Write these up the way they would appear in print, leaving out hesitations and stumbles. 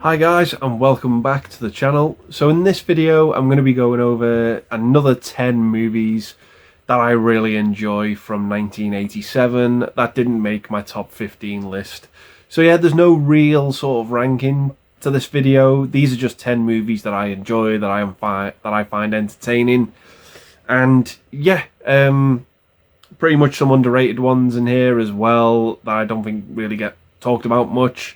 Hi guys, and welcome back to the channel. So in this video I'm going to be going over another 10 movies that I really enjoy from 1987 that didn't make my top 15 list. So yeah, there's no real sort of ranking to this video. These are just 10 movies that I enjoy, that I find entertaining. And yeah, pretty much some underrated ones in here as well that I don't think really get talked about much,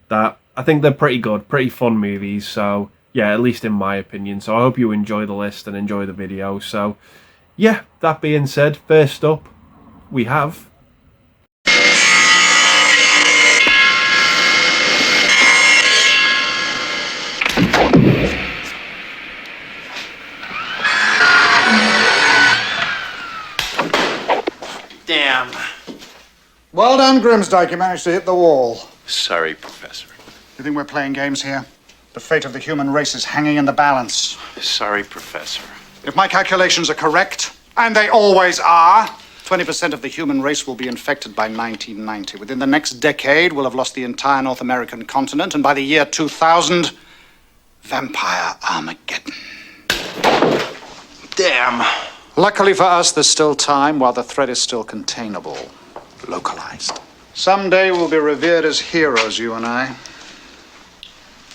that I think they're pretty good, pretty fun movies. So yeah, at least in my opinion. So I hope you enjoy the list and enjoy the video. So yeah, that being said, first up we have Damn. Well done, Grimsdyke. You managed to hit the wall. Sorry, Professor. You think we're playing games here? The fate of the human race is hanging in the balance. Sorry, Professor. If my calculations are correct, and they always are, 20% of the human race will be infected by 1990. Within the next decade, we'll have lost the entire North American continent, and by the year 2000, vampire Armageddon. Damn. Luckily for us, there's still time while the threat is still containable, localized. Someday we'll be revered as heroes, you and I.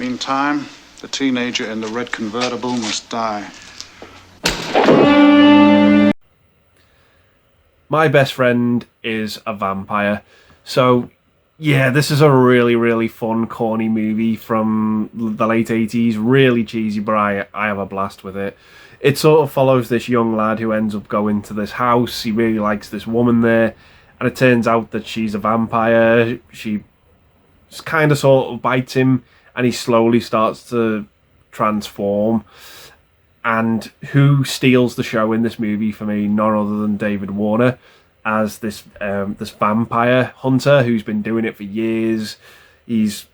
Meantime, the teenager in the red convertible must die. My Best Friend is a Vampire. So yeah, this is a really fun, corny movie from the late 80s. Really cheesy, but I have a blast with it. It sort of follows this young lad who ends up going to this house. He really likes this woman there, and it turns out that she's a vampire. She kind of sort of bites him, and he slowly starts to transform. And who steals the show in this movie for me? None other than David Warner as this vampire hunter who's been doing it for years. He's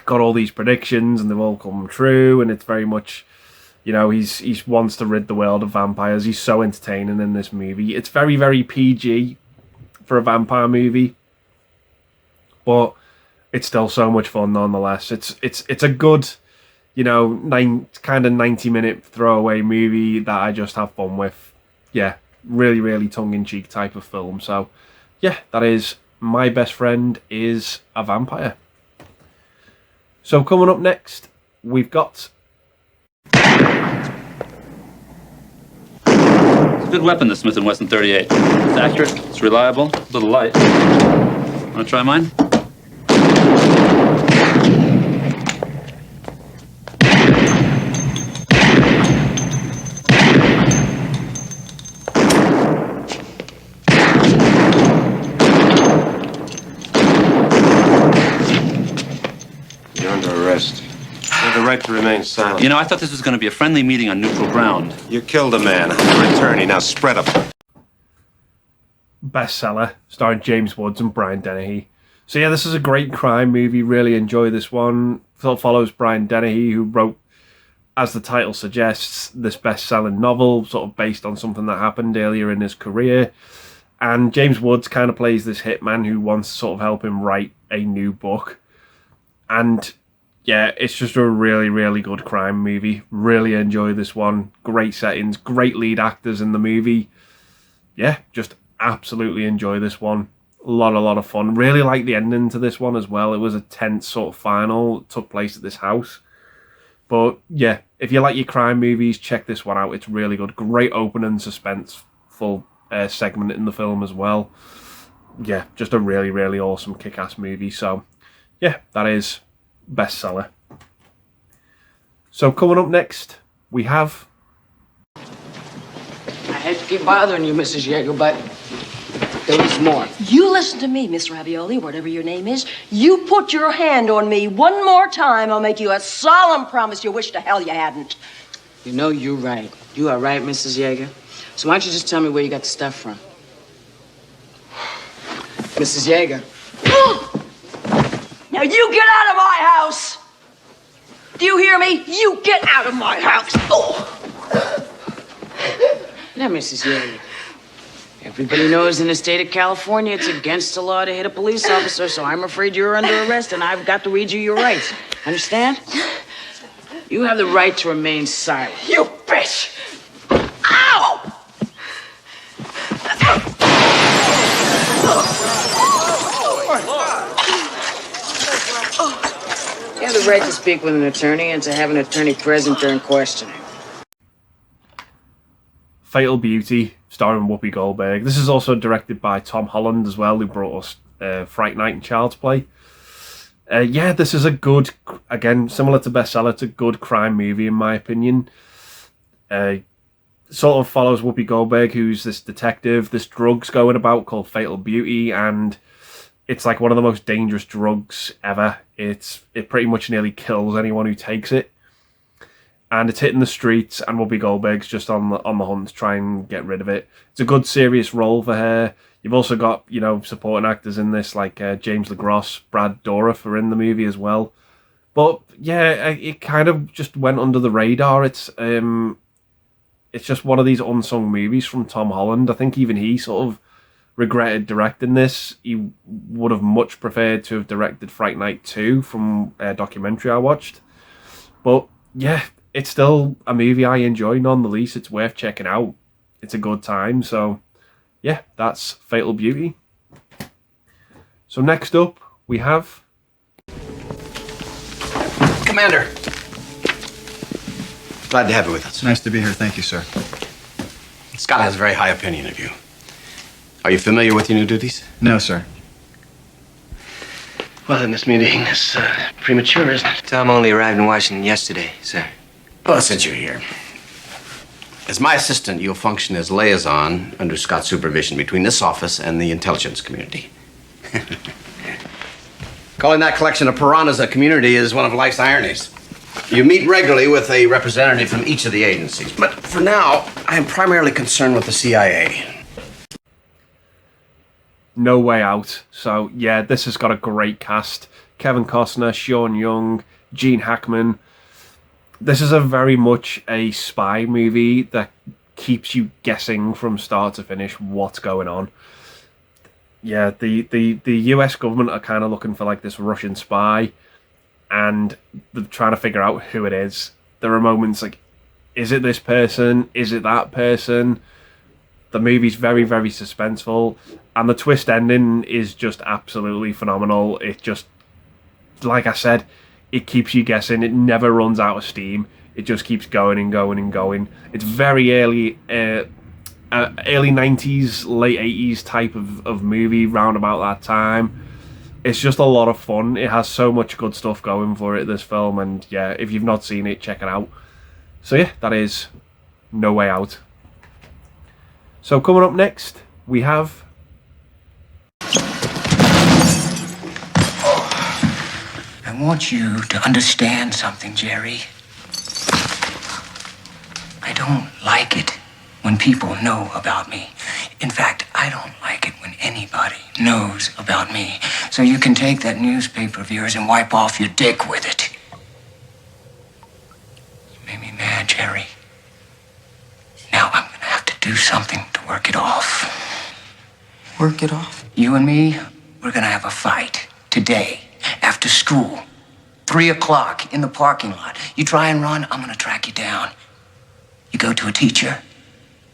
got all these predictions, and they've all come true. And it's very much, you know, he wants to rid the world of vampires. He's so entertaining in this movie. It's very PG for a vampire movie, but it's still so much fun nonetheless. It's a good, you know, kind of 90-minute throwaway movie that I just have fun with. Yeah, really tongue-in-cheek type of film. So yeah, that is My Best Friend is a Vampire. So coming up next, we've got... It's a good weapon, the Smith & Wesson 38. It's accurate, it's reliable, a little light. Want to try mine? You're under arrest. You have the right to remain silent. You know, I thought this was going to be a friendly meeting on neutral ground. You killed a man. Your attorney, now spread up. Bestseller, starring James Woods and Brian Dennehy. So yeah, this is a great crime movie. Really enjoy this one. It follows Brian Dennehy, who wrote, as the title suggests, this best-selling novel, sort of based on something that happened earlier in his career. And James Woods kind of plays this hitman who wants to sort of help him write a new book. And yeah, it's just a really good crime movie. Really enjoy this one. Great settings, great lead actors in the movie. Yeah, just absolutely enjoy this one. A lot of fun. Really like the ending to this one as well. It was a tense sort of final. It took place at this house. But yeah, if you like your crime movies, check this one out. It's really good. Great opening, suspenseful segment in the film as well. Yeah, just a really awesome kick-ass movie. So yeah, that is Bestseller. So coming up next, we have... I hate to keep bothering you, Mrs. Yeager, but there was more. You listen to me, Miss Ravioli, whatever your name is. You put your hand on me one more time, I'll make you a solemn promise you wish to hell you hadn't. You know you're right. You are right, Mrs. Yeager. So why don't you just tell me where you got the stuff from? Mrs. Yeager. Now you get out of my house! Do you hear me? You get out of my house! Oh! Now, Mrs. Yeager, if Everybody knows in the state of California it's against the law to hit a police officer, so I'm afraid you're under arrest and I've got to read you your rights. Understand? You have the right to remain silent. You bitch! Ow! You have the right to speak with an attorney and to have an attorney present during questioning. Fatal Beauty, starring Whoopi Goldberg. This is also directed by Tom Holland as well, who brought us Fright Night and Child's Play. Yeah, this is a good, again, similar to Bestseller, it's a good crime movie in my opinion. Sort of follows Whoopi Goldberg, who's this detective. This drug's going about called Fatal Beauty, and it's like one of the most dangerous drugs ever. It pretty much nearly kills anyone who takes it. And it's hitting the streets, and Whoopi Goldberg's just on the hunt to try and get rid of it. It's a good, serious role for her. You've also got, you know, supporting actors in this, like James LaGrosse, Brad Dourif are in the movie as well. But yeah, it kind of just went under the radar. It's just one of these unsung movies from Tom Holland. I think even he sort of regretted directing this. He would have much preferred to have directed Fright Night 2 from a documentary I watched. But yeah, it's still a movie I enjoy nonetheless. It's worth checking out. It's a good time. So yeah, that's Fatal Beauty. So next up we have... Commander! Glad to have you with us. Nice to be here. Thank you, sir. Scott has a very high opinion of you. Are you familiar with your new duties? No, sir. Well, then this meeting is premature, isn't it? Tom only arrived in Washington yesterday, sir. Well, since you're here. As my assistant, you'll function as liaison under Scott's supervision between this office and the intelligence community. Calling that collection of piranhas a community is one of life's ironies. You meet regularly with a representative from each of the agencies, but for now, I am primarily concerned with the CIA. No Way Out. So yeah, this has got a great cast. Kevin Costner, Sean Young, Gene Hackman. This is a very much a spy movie that keeps you guessing from start to finish what's going on. Yeah, the US government are kind of looking for like this Russian spy, and they're trying to figure out who it is. There are moments like, is it this person? Is it that person? The movie's very, very suspenseful, and the twist ending is just absolutely phenomenal. It just, like I said, it keeps you guessing. It never runs out of steam. It just keeps going and going and going. It's very early 90s, late 80s type of movie, round about that time. It's just a lot of fun. It has so much good stuff going for it, this film, and yeah, if you've not seen it, check it out. So yeah, that is No Way Out. So coming up next, we have... I want you to understand something, Jerry. I don't like it when people know about me. In fact, I don't like it when anybody knows about me. So you can take that newspaper of yours and wipe off your dick with it. You made me mad, Jerry. Now I'm gonna have to do something to work it off. Work it off? You and me, we're gonna have a fight today, after school. 3 o'clock in the parking lot. You try and run, I'm gonna track you down. You go to a teacher,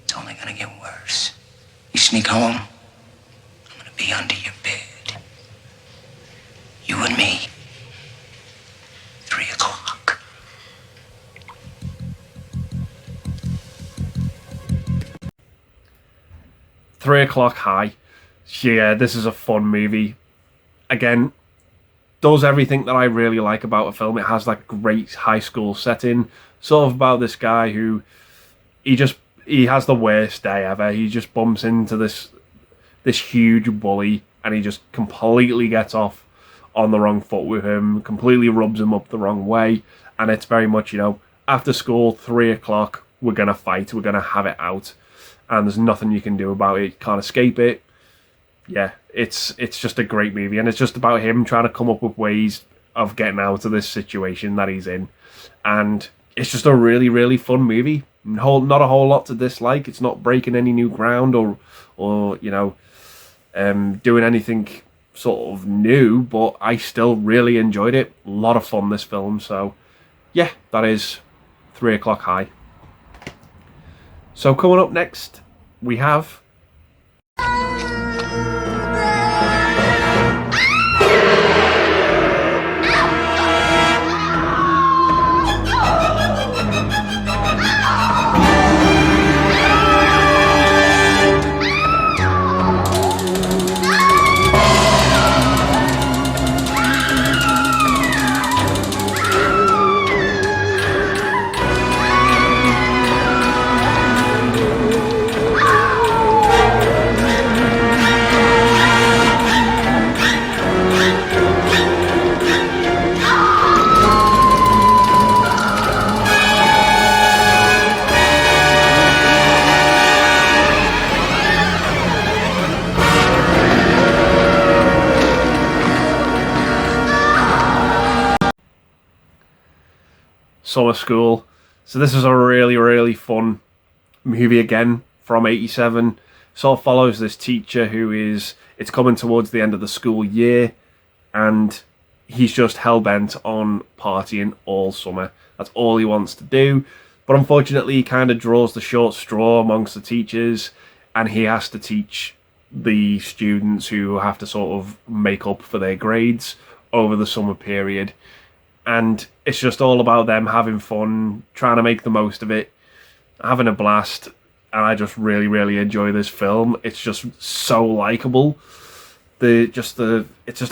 it's only gonna get worse. You sneak home, I'm gonna be under your bed. You and me, 3 o'clock. Three O'Clock High. Yeah, this is a fun movie. Again, does everything that I really like about a film. It has like great high school setting, sort of about this guy who he has the worst day ever. He just bumps into this huge bully, and he just completely gets off on the wrong foot with him, completely rubs him up the wrong way, and it's very much, you know, after school, 3 o'clock, we're gonna fight, we're gonna have it out, and there's nothing you can do about it. You can't escape it. Yeah, it's just a great movie, and it's just about him trying to come up with ways of getting out of this situation that he's in, and it's just a really, really fun movie. not a whole lot to dislike. It's not breaking any new ground or doing anything sort of new, but I still really enjoyed it. A lot of fun, this film. So yeah, that is 3 o'clock high. So coming up next, we have Summer School. So this is a really, really fun movie again from 87. Sort of follows this teacher who it's coming towards the end of the school year and he's just hell-bent on partying all summer. That's all he wants to do. But unfortunately, he kind of draws the short straw amongst the teachers and he has to teach the students who have to sort of make up for their grades over the summer period. And it's just all about them having fun, trying to make the most of it, having a blast. And I just really, really enjoy this film. It's just so likable. It's just a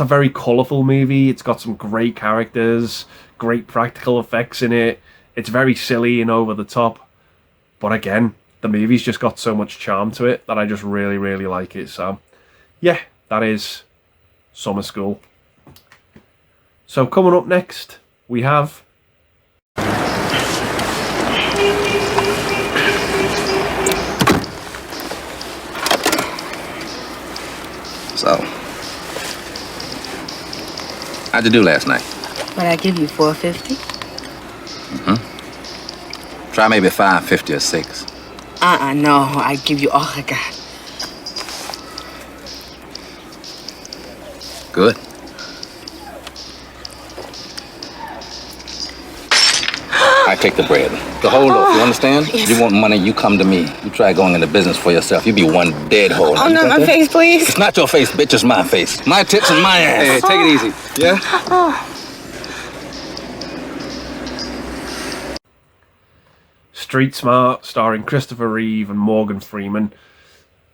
very colourful movie. It's got some great characters, great practical effects in it. It's very silly and over the top. But again, the movie's just got so much charm to it that I just really, really like it. So yeah, that is Summer School. So coming up next, we have So, how'd you do last night? But I give you $4.50. Try maybe $5.50 or $6. No, I give you all I got. Good. I take the bread. The whole loaf, you understand? Yes. You want money, you come to me. You try going into business for yourself. You be one dead hole. Oh, not my face, please. It's not your face, bitch. It's my face. My tits and my ass. Hey, take it easy. Yeah? Street Smart, starring Christopher Reeve and Morgan Freeman.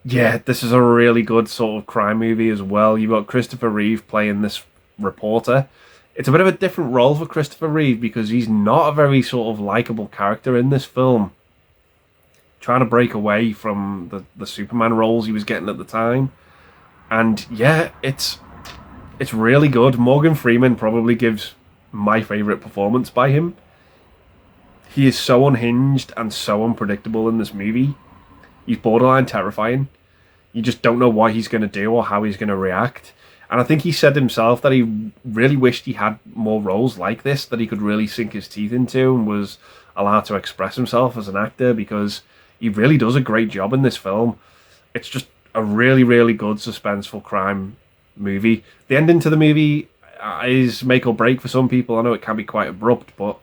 Yeah, this is a really good sort of crime movie as well. You've got Christopher Reeve playing this reporter. It's a bit of a different role for Christopher Reeve because he's not a very sort of likable character in this film. Trying to break away from the Superman roles he was getting at the time. And yeah, it's really good. Morgan Freeman probably gives my favourite performance by him. He is so unhinged and so unpredictable in this movie. He's borderline terrifying. You just don't know what he's going to do or how he's going to react. And I think he said himself that he really wished he had more roles like this that he could really sink his teeth into and was allowed to express himself as an actor, because he really does a great job in this film. It's just a really, really good suspenseful crime movie. The ending to the movie is make or break for some people. I know it can be quite abrupt, but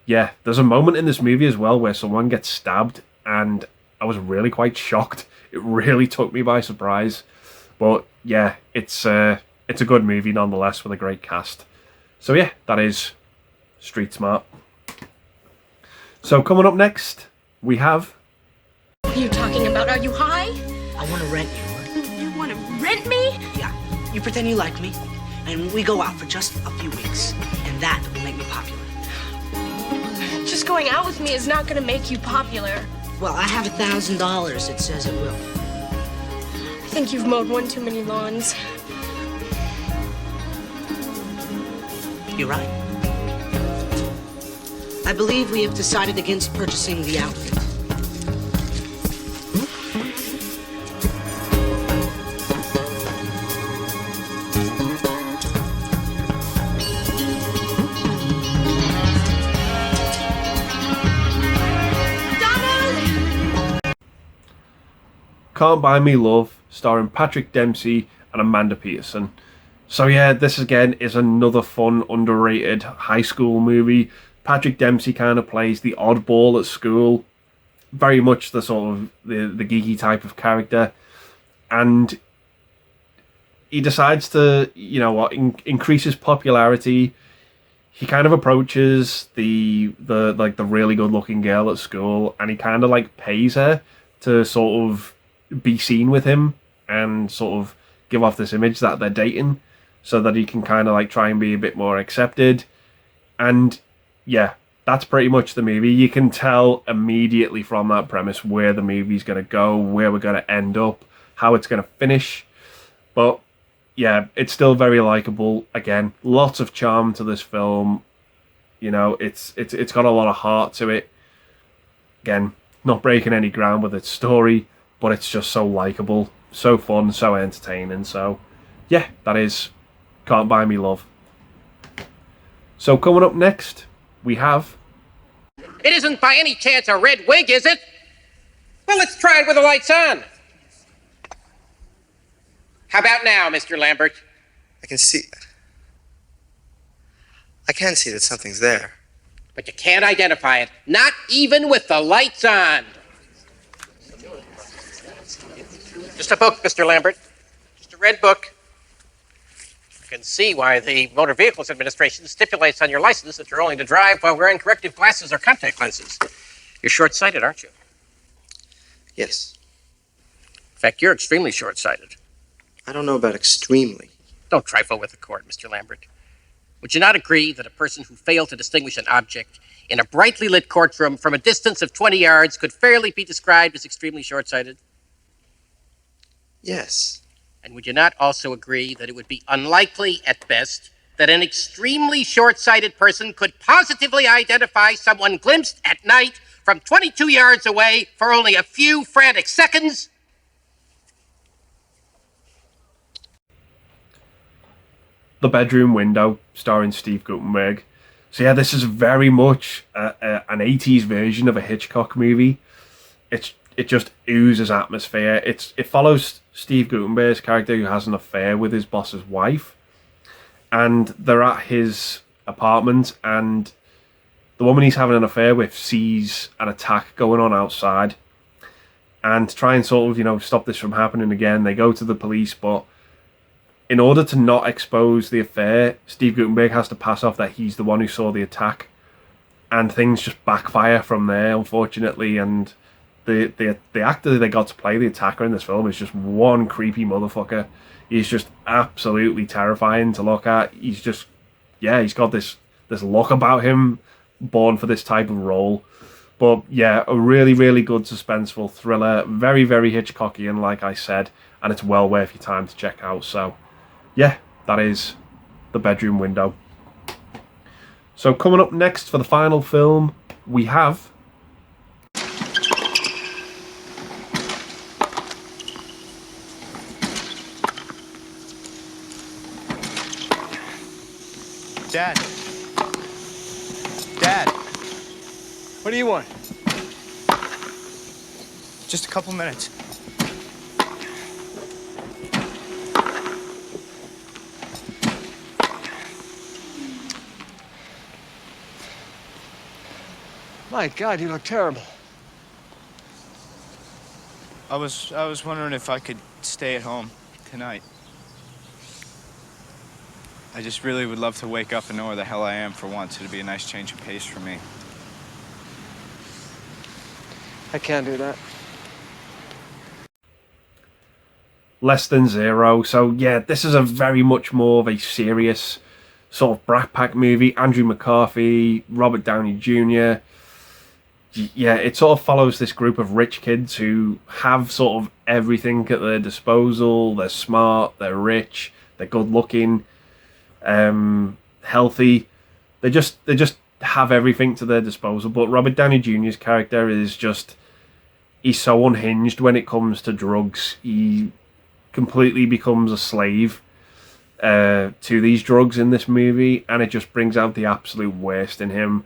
yeah, there's a moment in this movie as well where someone gets stabbed and I was really quite shocked. It really took me by surprise. But yeah, it's a good movie nonetheless with a great cast. So yeah, that is Street Smart. So coming up next, we have... What are you talking about? Are you high? I want to rent you. You want to rent me? Yeah. You pretend you like me, and we go out for just a few weeks, and that will make me popular. Just going out with me is not going to make you popular. Well, I have $1,000. It says it will. I think you've mowed one too many lawns. You're right. I believe we have decided against purchasing the outfit. Donna! Can't Buy Me Love, starring Patrick Dempsey and Amanda Peterson. So yeah, this again is another fun, underrated high school movie. Patrick Dempsey kind of plays the oddball at school, very much the sort of the geeky type of character, and he decides to, increase his popularity. He kind of approaches the really good looking girl at school, and he kind of like pays her to sort of be seen with him and sort of give off this image that they're dating, so that he can kind of like try and be a bit more accepted. And yeah, that's pretty much the movie. You can tell immediately from that premise where the movie's going to go, where we're going to end up, how it's going to finish. But yeah, it's still very likable. Again, lots of charm to this film. It's got a lot of heart to it. Again, not breaking any ground with its story, but it's just so likable, so fun, so entertaining. So yeah, that is Can't Buy Me Love. So coming up next, we have... It isn't by any chance a red wig, is it? Well, let's try it with the lights on. How about now, Mr. Lambert? I can see that something's there. But you can't identify it, not even with the lights on. Just a book, Mr. Lambert. Just a red book. You can see why the Motor Vehicles Administration stipulates on your license that you're only to drive while wearing corrective glasses or contact lenses. You're short-sighted, aren't you? Yes. In fact, you're extremely short-sighted. I don't know about extremely. Don't trifle with the court, Mr. Lambert. Would you not agree that a person who failed to distinguish an object in a brightly lit courtroom from a distance of 20 yards could fairly be described as extremely short-sighted? Yes. And would you not also agree that it would be unlikely, at best, that an extremely short-sighted person could positively identify someone glimpsed at night from 22 yards away for only a few frantic seconds? The Bedroom Window, starring Steve Guttenberg. So yeah, this is very much an 80s version of a Hitchcock movie. It just oozes atmosphere. It follows Steve Guttenberg's character, who has an affair with his boss's wife, and they're at his apartment, and the woman he's having an affair with sees an attack going on outside, and to try and sort of stop this from happening again, they go to the police. But in order to not expose the affair, Steve Guttenberg has to pass off that he's the one who saw the attack, and things just backfire from there, unfortunately. And the actor they got to play the attacker in this film is just one creepy motherfucker. He's just absolutely terrifying to look at. He's got this look about him, born for this type of role. But yeah, a really, really good suspenseful thriller, very, very Hitchcockian, like I said, and it's well worth your time to check out. So yeah, that is The Bedroom Window. So coming up next for the final film, we have... Dad. Dad. What do you want? Just a couple minutes. My God, you look terrible. I was wondering if I could stay at home tonight. I just really would love to wake up and know where the hell I am for once. It'd be a nice change of pace for me. I can't do that. Less Than Zero. So yeah, this is a very much more of a serious sort of Brat Pack movie. Andrew McCarthy, Robert Downey Jr. Yeah, it sort of follows this group of rich kids who have sort of everything at their disposal. They're smart, they're rich, they're good looking, healthy. They just have everything to their disposal. But Robert Downey Jr.'s character is just, he's so unhinged when it comes to drugs. He completely becomes a slave to these drugs in this movie, and it just brings out the absolute worst in him.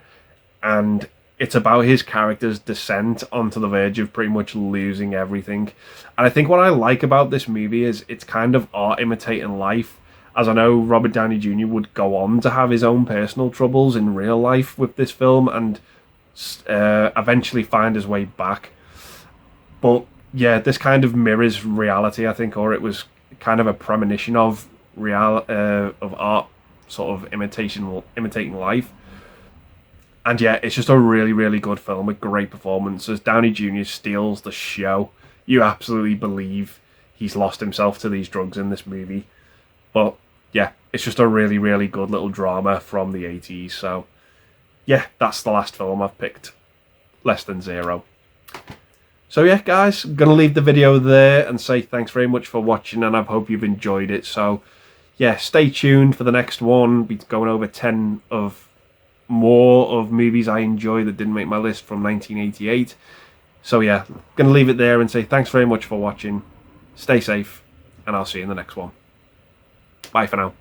And it's about his character's descent onto the verge of pretty much losing everything. And I think what I like about this movie is it's kind of art imitating life, as I know Robert Downey Jr. would go on to have his own personal troubles in real life with this film and eventually find his way back. But yeah, this kind of mirrors reality, I think, or it was kind of a premonition of of art sort of imitating life. And yeah, it's just a really, really good film with great performances. Downey Jr. steals the show. You absolutely believe he's lost himself to these drugs in this movie. But yeah, it's just a really, really good little drama from the 80s. So yeah, that's the last film I've picked. Less than zero. So yeah, guys, I'm going to leave the video there and say thanks very much for watching, and I hope you've enjoyed it. So yeah, stay tuned for the next one. We're going over 10 of more of movies I enjoy that didn't make my list from 1988. So yeah, going to leave it there and say thanks very much for watching. Stay safe, and I'll see you in the next one. Bye for now.